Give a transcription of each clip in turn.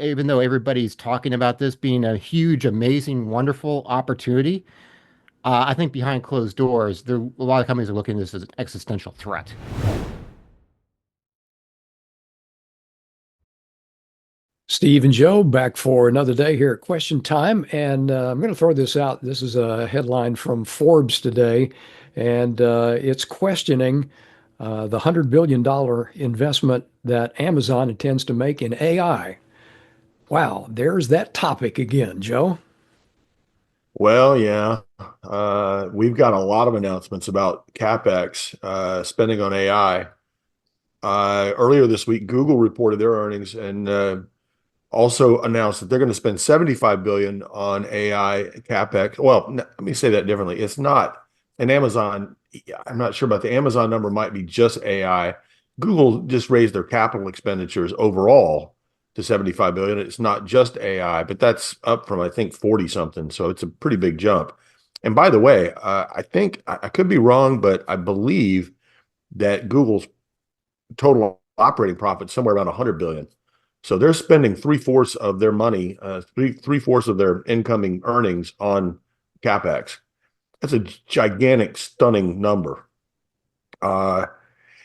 even though everybody's talking about this being a huge, amazing, wonderful opportunity, I think behind closed doors, a lot of companies are looking at this as an existential threat. Steve and Joe back for another day here at Question Time. And I'm going to throw this out. This is a headline from Forbes today, and it's questioning the $100 billion investment that Amazon intends to make in AI. Wow, there's that topic again, Joe. Well, yeah, we've got a lot of announcements about CapEx spending on AI. Earlier this week, Google reported their earnings and also announced that they're going to spend 75 billion on AI CapEx. Well, let me say that differently. It's not an Amazon. I'm not sure about the Amazon number. Might be just AI. Google just raised their capital expenditures overall to 75 billion. It's not just AI, but that's up from I think 40 something. So it's a pretty big jump. And by the way, I think I could be wrong, but I believe that Google's total operating profit somewhere around 100 billion. So they're spending three-fourths of their money, three-fourths of their incoming earnings on CapEx. That's a gigantic, stunning number. Uh,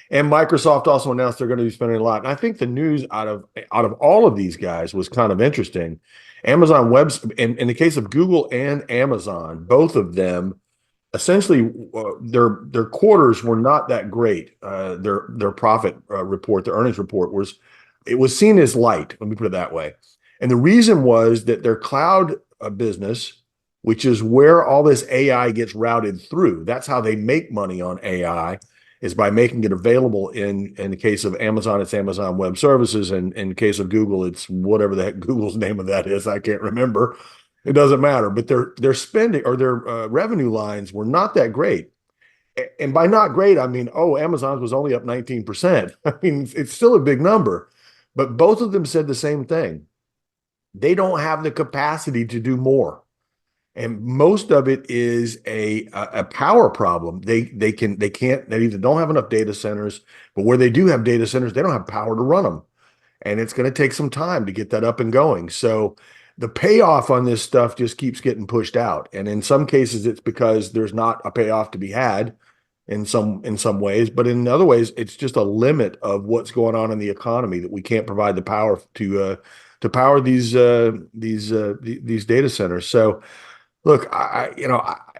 and Microsoft also announced they're going to be spending a lot. And I think the news out of all of these guys was kind of interesting. Amazon Web, in the case of Google and Amazon, both of them essentially their quarters were not that great. Their profit report, their earnings report was seen as light. Let me put it that way. And the reason was that their cloud business, which is where all this AI gets routed through, that's how they make money on AI, is by making it available in the case of Amazon, it's Amazon Web Services, and in the case of Google, it's whatever the heck Google's name of that is. I can't remember. It doesn't matter. But their spending or their revenue lines were not that great. And by not great, I mean, oh, Amazon's was only up 19%. I mean, it's still a big number. But both of them said the same thing. They don't have the capacity to do more. And most of it is a power problem. They either don't have enough data centers, but where they do have data centers, they don't have power to run them. And it's going to take some time to get that up and going. So the payoff on this stuff just keeps getting pushed out. And in some cases, it's because there's not a payoff to be had in some ways, but in other ways, it's just a limit of what's going on in the economy that we can't provide the power to power these data centers. So look,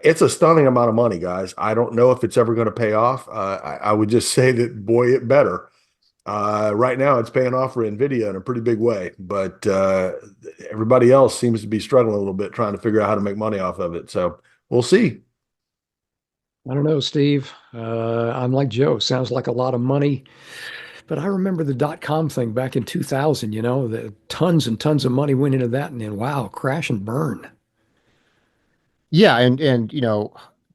it's a stunning amount of money, guys. I don't know if it's ever going to pay off. I would just say that, boy, it better. Right now, it's paying off for NVIDIA in a pretty big way, but everybody else seems to be struggling a little bit trying to figure out how to make money off of it. So we'll see. I don't know, Steve. I'm like Joe. Sounds like a lot of money. But I remember the dot-com thing back in 2000, the tons and tons of money went into that, and then wow, crash and burn. Yeah, and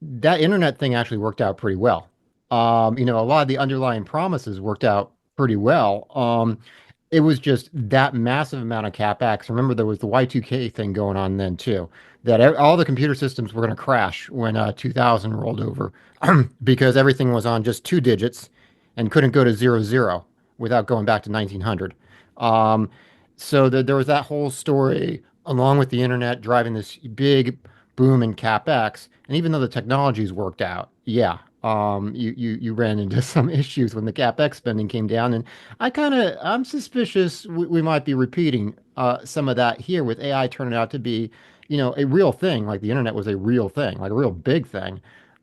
that internet thing actually worked out pretty well. A lot of the underlying promises worked out pretty well. It was just that massive amount of capex. Remember, there was the Y2K thing going on then too, that all the computer systems were going to crash when 2000 rolled over because everything was on just two digits and couldn't go to 00 without going back to 1900. Um, so there was that whole story along with the internet driving this big boom in capex. And even though the technologies worked out, yeah, you ran into some issues when the capex spending came down, and I'm suspicious we might be repeating some of that here with AI turning out to be, a real thing, like the internet was a real thing, like a real big thing.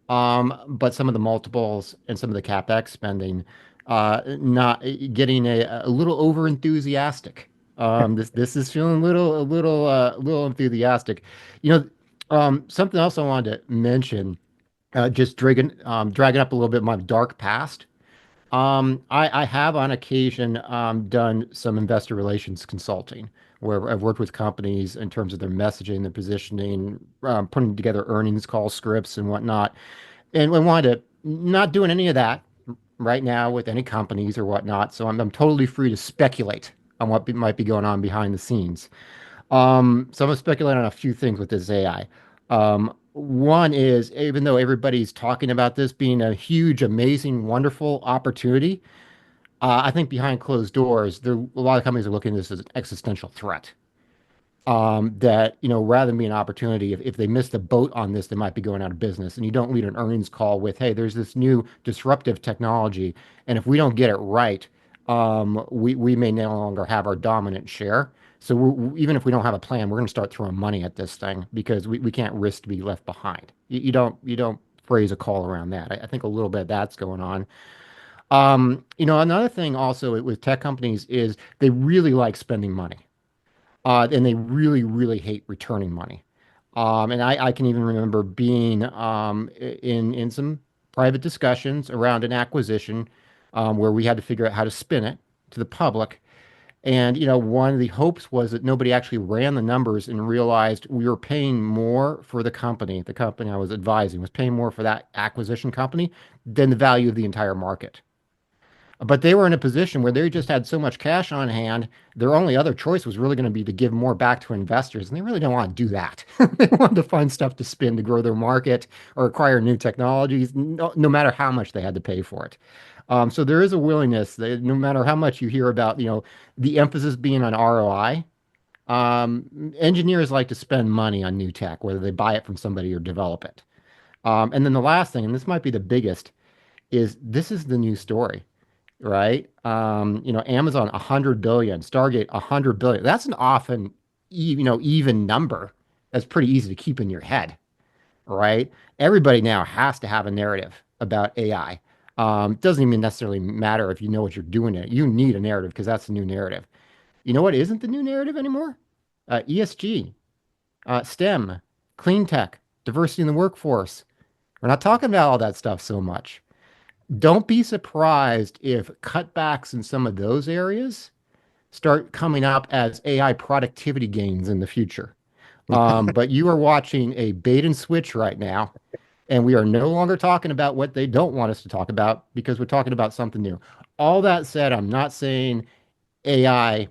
But some of the multiples and some of the capex spending, not getting a little over enthusiastic. This is feeling a little enthusiastic. You know, Something else I wanted to mention, just dragging up a little bit my dark past. I have on occasion done some investor relations consulting where I've worked with companies in terms of their messaging, their positioning, putting together earnings call scripts and whatnot. And we wanted to not doing any of that right now with any companies or whatnot. So I'm totally free to speculate on what might be going on behind the scenes. So I'm gonna speculate on a few things with this AI. One is, even though everybody's talking about this being a huge, amazing, wonderful opportunity, I think behind closed doors, there a lot of companies are looking at this as an existential threat. That, rather than be an opportunity, if they miss the boat on this, they might be going out of business. And you don't lead an earnings call with, hey, there's this new disruptive technology, and if we don't get it right, we may no longer have our dominant share. So even if we don't have a plan, we're going to start throwing money at this thing because we can't risk to be left behind. You don't phrase a call around that. I think a little bit of that's going on. Another thing also with tech companies is they really like spending money. And they really, really hate returning money. And I can even remember being in some private discussions around an acquisition where we had to figure out how to spin it to the public. And, one of the hopes was that nobody actually ran the numbers and realized we were paying more for the company. The company I was advising was paying more for that acquisition company than the value of the entire market. But they were in a position where they just had so much cash on hand. Their only other choice was really going to be to give more back to investors. And they really don't want to do that. They wanted to find stuff to spin to grow their market or acquire new technologies, no matter how much they had to pay for it. So there is a willingness that no matter how much you hear about, the emphasis being on ROI, engineers like to spend money on new tech, whether they buy it from somebody or develop it. And then the last thing, and this might be the biggest, is this is the new story, right? Amazon 100 billion, Stargate 100 billion. That's an often, even number. That's pretty easy to keep in your head, right? Everybody now has to have a narrative about AI. Doesn't even necessarily matter if you know what you're doing in it. You need a narrative because that's the new narrative. You know what isn't the new narrative anymore? ESG, STEM, clean tech, diversity in the workforce. We're not talking about all that stuff so much. Don't be surprised if cutbacks in some of those areas start coming up as AI productivity gains in the future. But you are watching a bait and switch right now, and we are no longer talking about what they don't want us to talk about because we're talking about something new. All that said, I'm not saying AI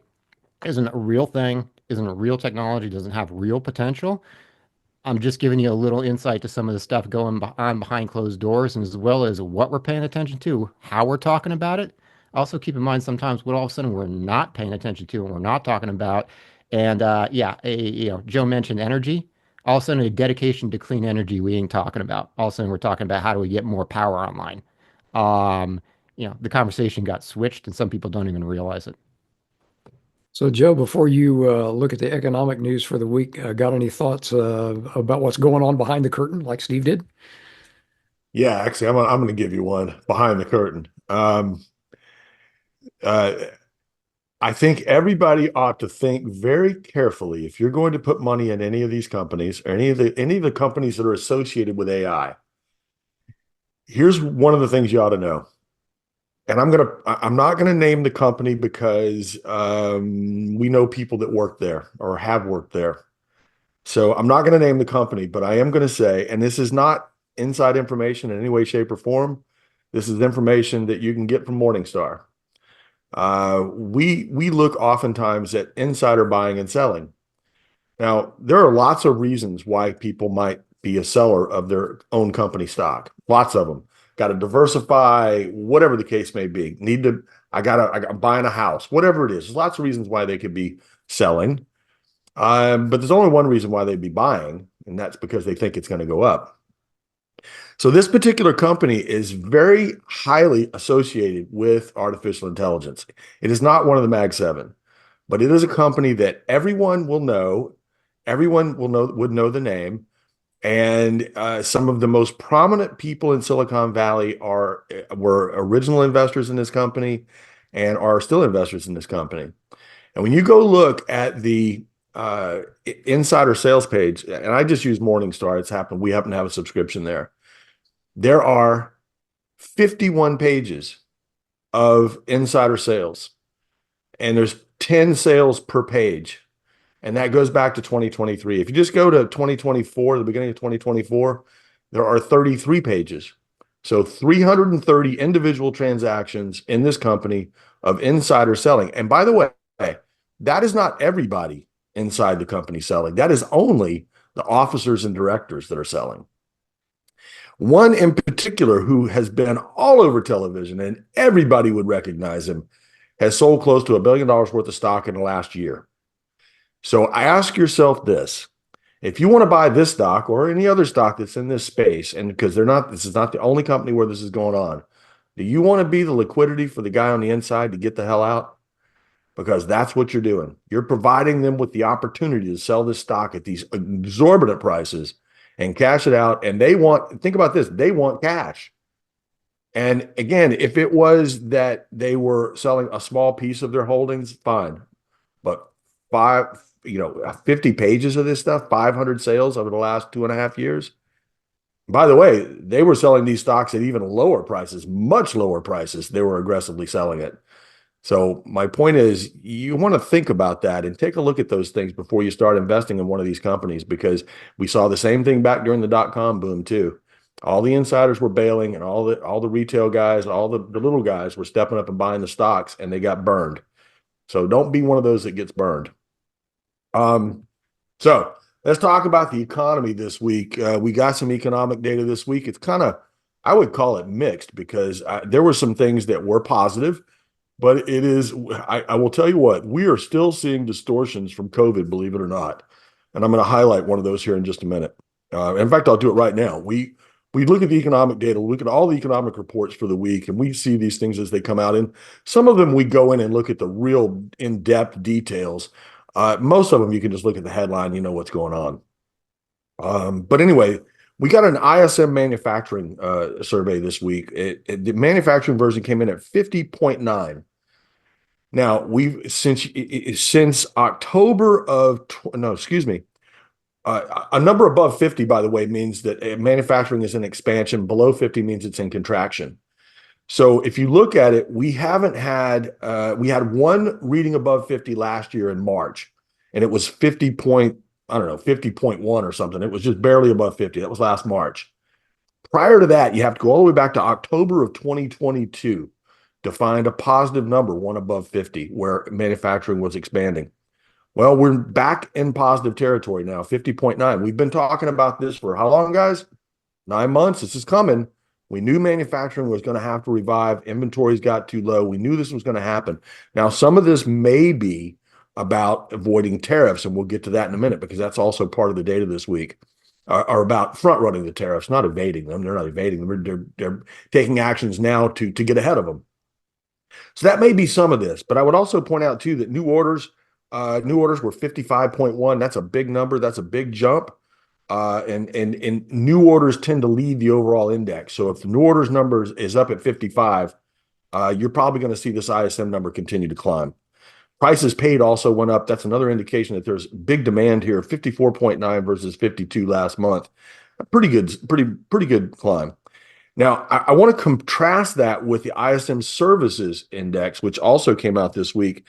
isn't a real thing, isn't a real technology, doesn't have real potential. I'm just giving you a little insight to some of the stuff going on behind closed doors, and as well as what we're paying attention to, how we're talking about it. Also, keep in mind sometimes what all of a sudden we're not paying attention to and we're not talking about. And yeah, Joe mentioned energy. All of a sudden, a dedication to clean energy we ain't talking about. All of a sudden, we're talking about how do we get more power online. Um, the conversation got switched, and some people don't even realize it. So, Joe, before you look at the economic news for the week, got any thoughts about what's going on behind the curtain, like Steve did? Yeah, actually, I'm going to give you one behind the curtain. Uh, I think everybody ought to think very carefully if you're going to put money in any of these companies or any of the companies that are associated with AI. Here's one of the things you ought to know. And I'm not gonna name the company because we know people that work there or have worked there. So I'm not gonna name the company, but I am gonna say, and this is not inside information in any way, shape, or form. This is information that you can get from Morningstar. We look oftentimes at insider buying and selling. Now, there are lots of reasons why people might be a seller of their own company stock. Lots of them. Got to diversify, whatever the case may be. I'm buying a house, whatever it is. There's lots of reasons why they could be selling. But there's only one reason why they'd be buying, and that's because they think it's going to go up. So this particular company is very highly associated with artificial intelligence. It is not one of the Mag 7, but it is a company that everyone will know. Everyone would know the name. And some of the most prominent people in Silicon Valley were original investors in this company and are still investors in this company. And when you go look at the insider sales page, and I just use Morningstar, we happen to have a subscription there. There are 51 pages of insider sales, and there's 10 sales per page. And that goes back to 2023. If you just go to 2024, the beginning of 2024, there are 33 pages. So 330 individual transactions in this company of insider selling. And by the way, that is not everybody inside the company selling. That is only the officers and directors that are selling. One in particular who has been all over television and everybody would recognize him has sold close to $1 billion worth of stock in the last year. So I ask yourself this. If you want to buy this stock or any other stock that's in this space, and because this is not the only company where this is going on, do you want to be the liquidity for the guy on the inside to get the hell out? Because that's what you're doing. You're providing them with the opportunity to sell this stock at these exorbitant prices and cash it out. And think about this, they want cash. And again, if it was that they were selling a small piece of their holdings, fine. But 50 pages of this stuff, 500 sales over the last 2.5 years. By the way, they were selling these stocks at even lower prices, much lower prices. They were aggressively selling it. So my point is, you want to think about that and take a look at those things before you start investing in one of these companies, because we saw the same thing back during the dot-com boom too. All the insiders were bailing, and all the retail guys, all the little guys were stepping up and buying the stocks, and they got burned. So don't be one of those that gets burned. So let's talk about the economy this week. We got some economic data this week. It's kind of, I would call it mixed, because there were some things that were positive. But I will tell you what, we are still seeing distortions from COVID, believe it or not. And I'm going to highlight one of those here in just a minute. In fact, I'll do it right now. We look at the economic data, look at all the economic reports for the week, and we see these things as they come out. And some of them we go in and look at the real in-depth details. Most of them you can just look at the headline, you know what's going on. But anyway, we got an ISM manufacturing survey this week. The manufacturing version came in at 50.9. Now, since October of, no, excuse me, a number above 50, by the way, means that manufacturing is in expansion. Below 50 means it's in contraction. So if you look at it, we had one reading above 50 last year in March, and it was 50.1 or something. It was just barely above 50. That was last March. Prior to that, you have to go all the way back to October of 2022 to find a positive number, one above 50, where manufacturing was expanding. Well, we're back in positive territory now, 50.9. We've been talking about this for how long, guys? 9 months. This is coming. We knew manufacturing was going to have to revive. Inventories got too low. We knew this was going to happen. Now, some of this may be about avoiding tariffs, and we'll get to that in a minute, because that's also part of the data this week, are about front-running the tariffs, not evading them. They're not evading them. They're taking actions now to get ahead of them. So that may be some of this, but I would also point out too that new orders were 55.1. That's a big number. That's a big jump. And new orders tend to lead the overall index. So if the new orders number is up at 55, you're probably going to see this ISM number continue to climb. Prices paid also went up. That's another indication that there's big demand here. 54.9 versus 52 last month. A pretty good climb. Now, I want to contrast that with the ISM Services Index, which also came out this week,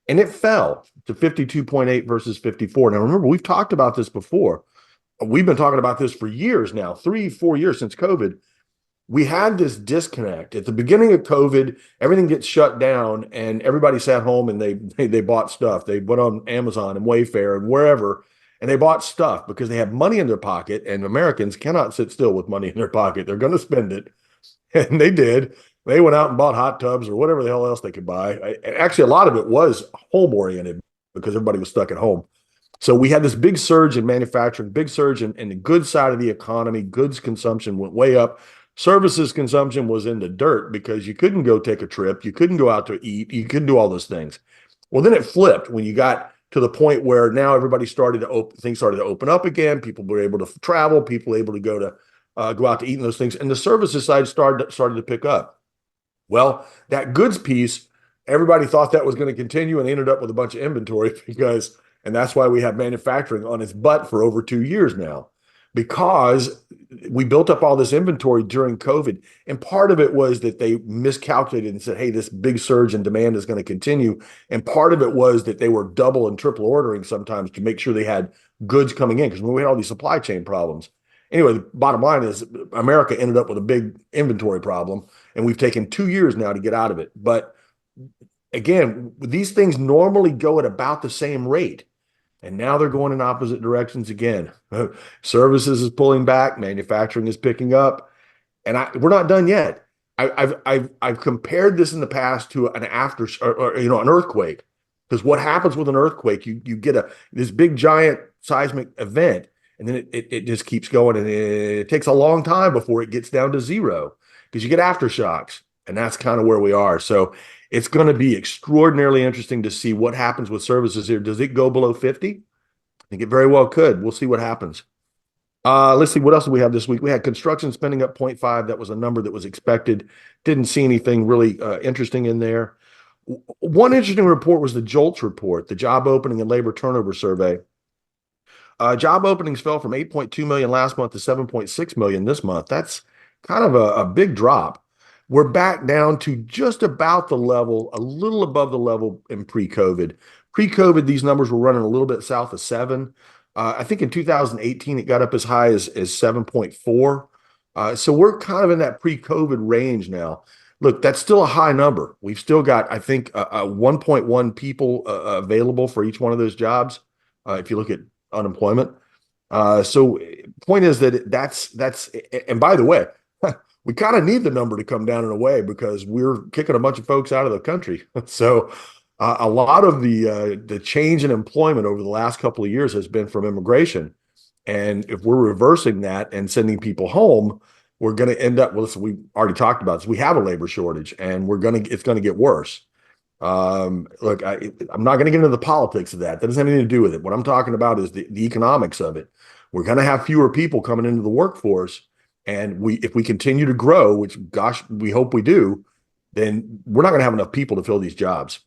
and it fell to 52.8 versus 54. Now, remember, we've talked about this before. We've been talking about this for years now, 3-4 years since COVID. We had this disconnect. At the beginning of COVID, everything gets shut down and everybody sat home and they bought stuff. They went on Amazon and Wayfair and wherever, and they bought stuff because they had money in their pocket, and Americans cannot sit still with money in their pocket. They're going to spend it. And they did. They went out and bought hot tubs or whatever the hell else they could buy. Actually, a lot of it was home oriented because everybody was stuck at home. So we had this big surge in manufacturing, big surge in the goods side of the economy. Goods consumption went way up. Services consumption was in the dirt because you couldn't go take a trip. You couldn't go out to eat. You couldn't do all those things. Well, then it flipped when you got to the point where now everybody things started to open up again. People were able to travel. People were able to go out to eat and those things. And the services side started to pick up. Well, that goods piece, everybody thought that was going to continue, and they ended up with a bunch of inventory and that's why we have manufacturing on its butt for over 2 years now, because we built up all this inventory during COVID. And part of it was that they miscalculated and said, hey, this big surge in demand is going to continue. And part of it was that they were double and triple ordering sometimes to make sure they had goods coming in, because we had all these supply chain problems. Anyway, the bottom line is America ended up with a big inventory problem, and we've taken 2 years now to get out of it. But again, these things normally go at about the same rate. And now they're going in opposite directions again. Services is pulling back. Manufacturing is picking up. And we're not done yet. I've compared this in the past to an an earthquake, because what happens with an earthquake, you get this big giant seismic event, and then it just keeps going, and it takes a long time before it gets down to zero, because you get aftershocks, and that's kind of where we are. So it's going to be extraordinarily interesting to see what happens with services here. Does it go below 50? I think it very well could. We'll see what happens. Let's see, what else do we have this week? We had construction spending up 0.5. That was a number that was expected. Didn't see anything really interesting in there. One interesting report was the JOLTS report, the job opening and labor turnover survey. Job openings fell from 8.2 million last month to 7.6 million this month. That's kind of a big drop. We're back down to just about the level, a little above the level in pre-COVID. Pre-COVID, these numbers were running a little bit south of 7. I think in 2018, it got up as high as 7.4. So we're kind of in that pre-COVID range now. Look, that's still a high number. We've still got, I think, 1.1 people available for each one of those jobs, if you look at unemployment. So point is that that's, and by the way, we kind of need the number to come down in a way, because we're kicking a bunch of folks out of the country. So a lot of the change in employment over the last couple of years has been from immigration. And if we're reversing that and sending people home, we're going to end up, well, listen, we already talked about this. We have a labor shortage, and it's going to get worse. Look, I'm not going to get into the politics of that. That doesn't have anything to do with it. What I'm talking about is the economics of it. We're going to have fewer people coming into the workforce. And if we continue to grow, which, gosh, we hope we do, then we're not going to have enough people to fill these jobs.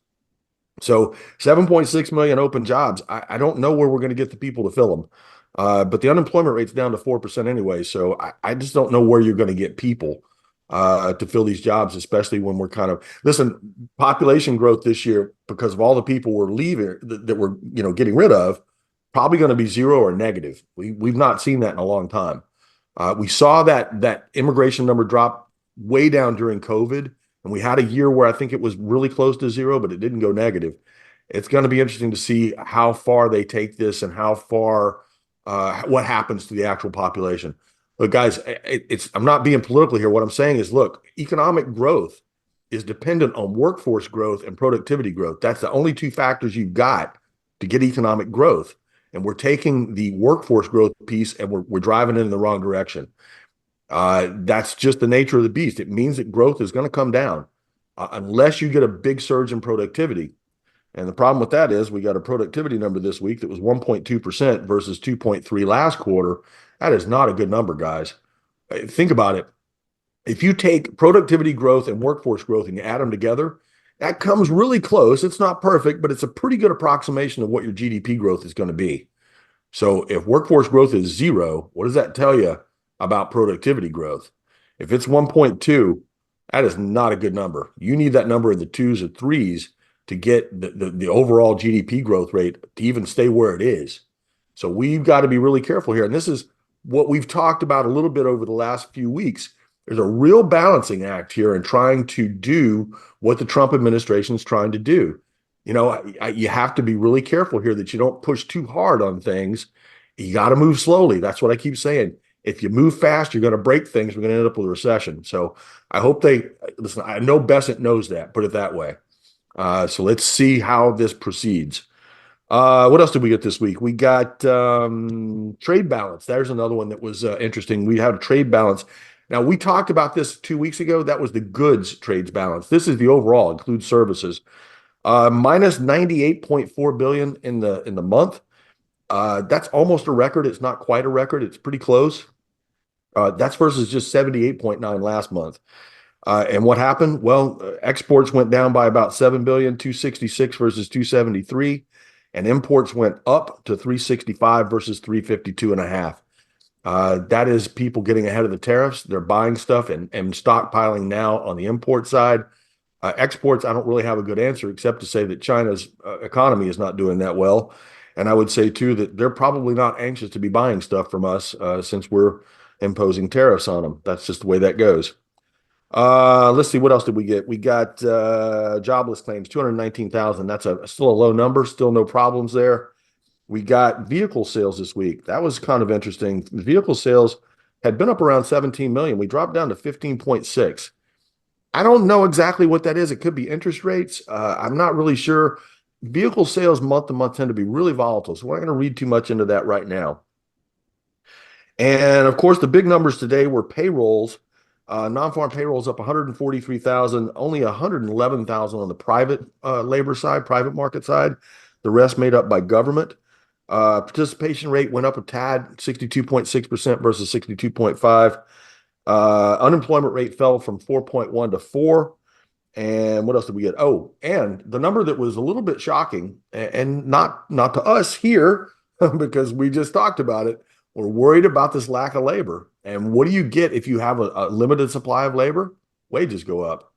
So 7.6 million open jobs. I don't know where we're going to get the people to fill them. But the unemployment rate's down to 4% anyway. So I just don't know where you're going to get people to fill these jobs, especially when we're listen, population growth this year, because of all the people we're leaving that we're, getting rid of, probably going to be zero or negative. We've not seen that in a long time. We saw that immigration number drop way down during COVID, and we had a year where I think it was really close to zero, but it didn't go negative. It's going to be interesting to see how far they take this and how far what happens to the actual population. Look, guys, I'm not being political here. What I'm saying is, look, economic growth is dependent on workforce growth and productivity growth. That's the only two factors you've got to get economic growth. And we're taking the workforce growth piece and we're driving it in the wrong direction. That's just the nature of the beast. It means that growth is going to come down unless you get a big surge in productivity. And the problem with that is we got a productivity number this week that was 1.2% versus 2.3 last quarter. That is not a good number, guys. Think about it. If you take productivity growth and workforce growth and you add them together, that comes really close. It's not perfect, but it's a pretty good approximation of what your GDP growth is going to be. So if workforce growth is zero, what does that tell you about productivity growth? If it's 1.2, that is not a good number. You need that number in the 2s or 3s to get the overall GDP growth rate to even stay where it is. So we've got to be really careful here. And this is what we've talked about a little bit over the last few weeks. There's a real balancing act here in trying to do what the Trump administration is trying to do. You have to be really careful here that you don't push too hard on things. You got to move slowly. That's what I keep saying. If you move fast, you're going to break things. We're going to end up with a recession. So I hope listen, I know Bessent knows that, put it that way. So let's see how this proceeds. What else did we get this week? We got trade balance. There's another one that was interesting. We have trade balance. Now, we talked about this 2 weeks ago. That was the goods trades balance. This is the overall, includes services. Minus 98.4 billion in the month. That's almost a record. It's not quite a record. It's pretty close. That's versus just 78.9 last month. And what happened? Well, exports went down by about 7 billion, 266 versus 273, and imports went up to 365 versus 352 and a half. That is people getting ahead of the tariffs. They're buying stuff and stockpiling now on the import side. Exports, I don't really have a good answer except to say that China's economy is not doing that well. And I would say, too, that they're probably not anxious to be buying stuff from us since we're imposing tariffs on them. That's just the way that goes. Let's see, what else did we get? We got jobless claims, 219,000. That's still a low number, still no problems there. We got vehicle sales this week. That was kind of interesting. Vehicle sales had been up around 17 million. We dropped down to 15.6. I don't know exactly what that is. It could be interest rates. I'm not really sure. Vehicle sales month to month tend to be really volatile, so we're not going to read too much into that right now. And of course, the big numbers today were payrolls. Non-farm payrolls up 143,000, only 111,000 on the private labor side, private market side. The rest made up by government. Participation rate went up a tad, 62.6% versus 62.5. Unemployment rate fell from 4.1 to 4. And what else did we get? Oh, and the number that was a little bit shocking, and not to us here, because we just talked about it. We're worried about this lack of labor. And what do you get if you have a limited supply of labor? Wages go up.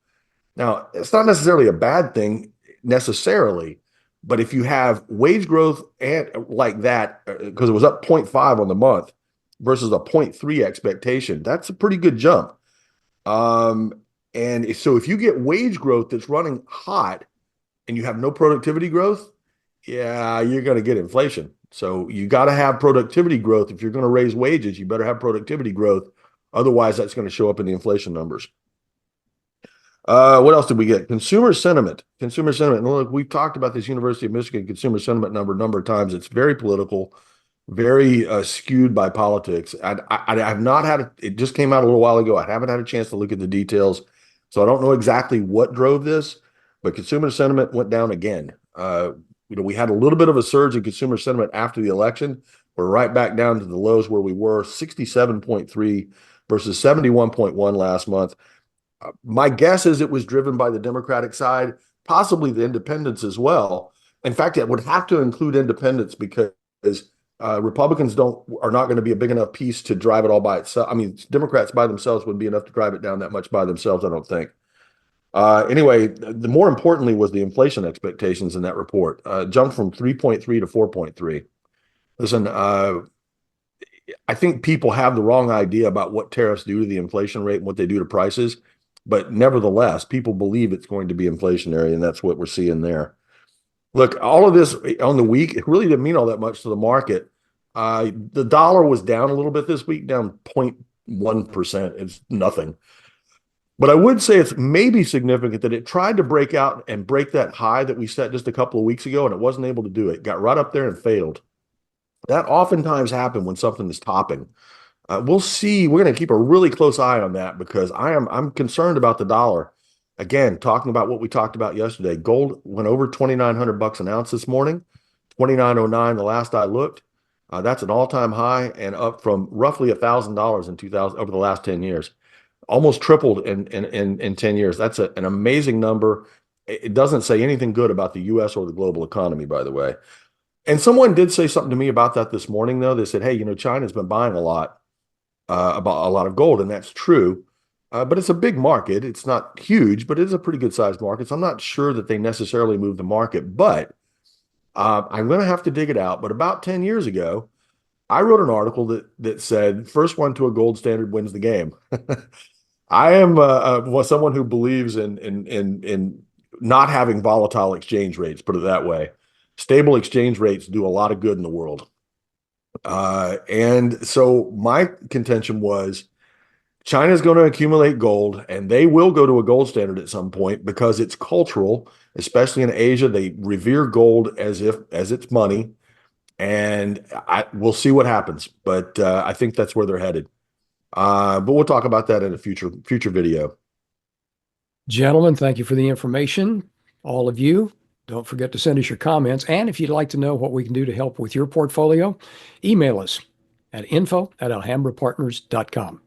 Now, it's not necessarily a bad thing necessarily, but if you have wage growth and like that, because it was up 0.5 on the month versus a zero point 0.3 expectation, that's a pretty good jump. And so if you get wage growth that's running hot and you have no productivity growth, yeah, you're going to get inflation. So you got to have productivity growth. If you're going to raise wages, you better have productivity growth. Otherwise, that's going to show up in the inflation numbers. What else did we get? Consumer sentiment. Consumer sentiment. And look, we've talked about this University of Michigan consumer sentiment number of times. It's very political, very skewed by politics. I have not had it just came out a little while ago. I haven't had a chance to look at the details, so I don't know exactly what drove this. But consumer sentiment went down again. We had a little bit of a surge in consumer sentiment after the election. We're right back down to the lows where we were, 67.3 versus 71.1 last month. My guess is it was driven by the Democratic side, possibly the independents as well. In fact, it would have to include independents because Republicans are not going to be a big enough piece to drive it all by itself. I mean, Democrats by themselves wouldn't be enough to drive it down that much by themselves, I don't think. Anyway, the more importantly was the inflation expectations in that report. Jumped from 3.3 to 4.3. Listen, I think people have the wrong idea about what tariffs do to the inflation rate and what they do to prices. But nevertheless, people believe it's going to be inflationary, and that's what we're seeing there. Look, all of this on the week, it really didn't mean all that much to the market. The dollar was down a little bit this week, down 0.1%. It's nothing. But I would say it's maybe significant that it tried to break out and break that high that we set just a couple of weeks ago, and it wasn't able to do it. Got right up there and failed. That oftentimes happens when something is topping. We'll see. We're going to keep a really close eye on that because I'm concerned about the dollar. Again, talking about what we talked about yesterday, gold went over $2,900 an ounce this morning, 2909 the last I looked. That's an all-time high and up from roughly $1,000 in 2000 over the last 10 years. Almost tripled in 10 years. That's an amazing number. It doesn't say anything good about the U.S. or the global economy, by the way. And someone did say something to me about that this morning, though. They said, hey, China's been buying a lot about a lot of gold, and that's true. But it's a big market. It's not huge, but it is a pretty good sized market. So I'm not sure that they necessarily move the market, but I'm going to have to dig it out. But about 10 years ago, I wrote an article that said, first one to a gold standard wins the game. I am someone who believes in not having volatile exchange rates, put it that way. Stable exchange rates do a lot of good in the world. And so my contention was China's going to accumulate gold and they will go to a gold standard at some point because it's cultural, especially in Asia. They revere gold as it's money. And we'll see what happens. But I think that's where they're headed. But we'll talk about that in a future video. Gentlemen, thank you for the information. All of you, don't forget to send us your comments. And if you'd like to know what we can do to help with your portfolio, email us at info@alhambrapartners.com.